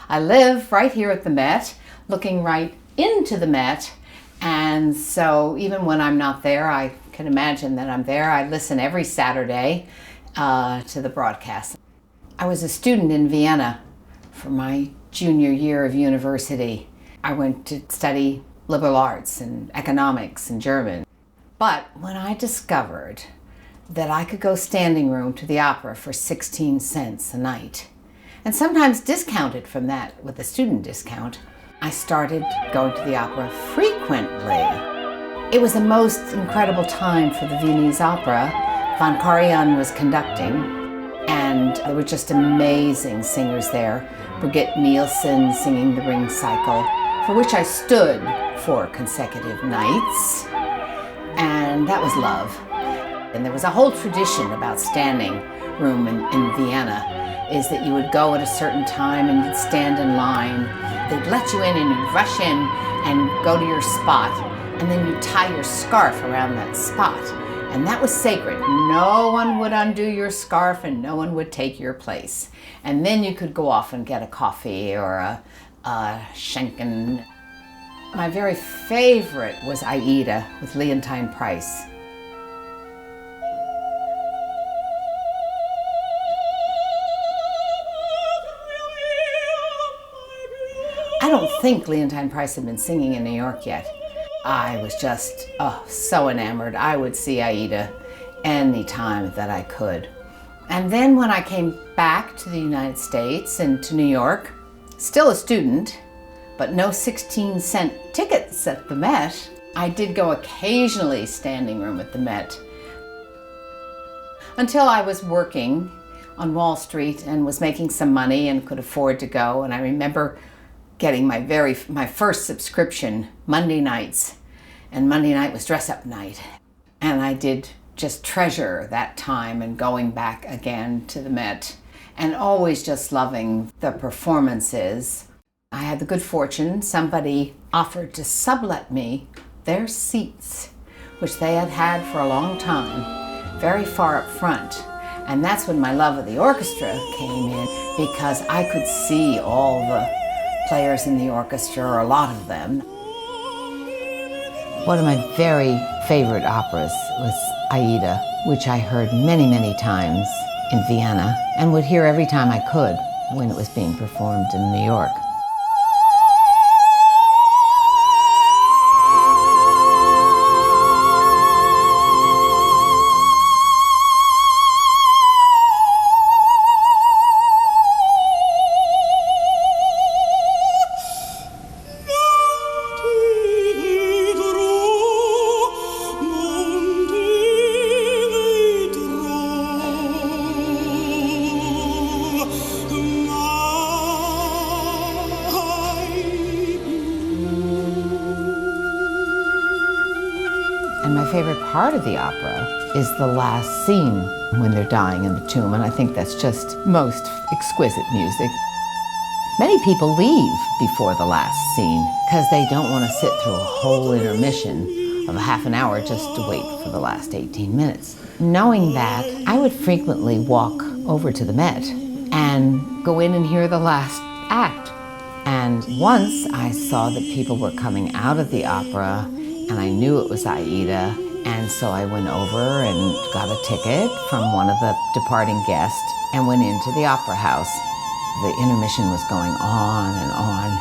I live right here at the Met, looking right into the Met, and so even when I'm not there, I can imagine that I'm there. I listen every Saturday to the broadcast. I was a student in Vienna for my junior year of university. I went to study liberal arts and economics and German. But when I discovered that I could go standing room to the opera for 16 cents a night, and sometimes discounted from that with a student discount, I started going to the opera frequently. It was the most incredible time for the Viennese opera. Von Karajan was conducting, and there were just amazing singers there. Brigitte Nielsen singing the Ring Cycle, for which I stood 4 consecutive nights, and that was love. And there was a whole tradition about standing room in Vienna, is that you would go at a certain time and you'd stand in line. They'd let you in and you'd rush in and go to your spot, and then you'd tie your scarf around that spot. And that was sacred. No one would undo your scarf and no one would take your place. And then you could go off and get a coffee or a Schenken. My very favorite was Aida with Leontyne Price. I don't think Leontyne Price had been singing in New York yet. I was just so enamored. I would see Aida any time that I could. And then when I came back to the United States and to New York, still a student, but no 16-cent tickets at the Met, I did go occasionally standing room at the Met. Until I was working on Wall Street and was making some money and could afford to go. And I remember getting my first subscription Monday nights, and Monday night was dress-up night. And I did just treasure that time and going back again to the Met, and always just loving the performances. I had the good fortune, somebody offered to sublet me their seats, which they had had for a long time, very far up front. And that's when my love of the orchestra came in, because I could see all the players in the orchestra, or a lot of them. One of my very favorite operas was Aida, which I heard many, many times in Vienna and would hear every time I could when it was being performed in New York. And my favorite part of the opera is the last scene when they're dying in the tomb, and I think that's just most exquisite music. Many people leave before the last scene because they don't want to sit through a whole intermission of a half an hour just to wait for the last 18 minutes. Knowing that, I would frequently walk over to the Met and go in and hear the last act. And once I saw that people were coming out of the opera, and I knew it was Aida, and so I went over and got a ticket from one of the departing guests and went into the opera house. The intermission was going on and on,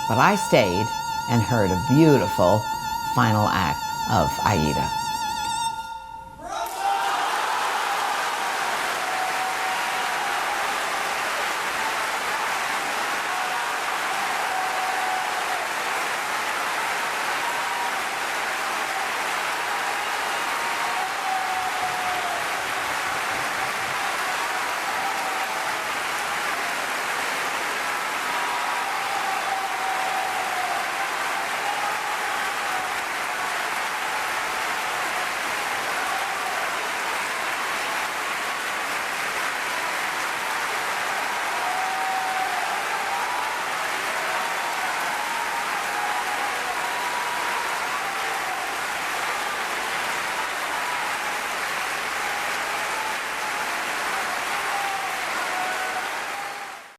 but I stayed and heard a beautiful final act of Aida.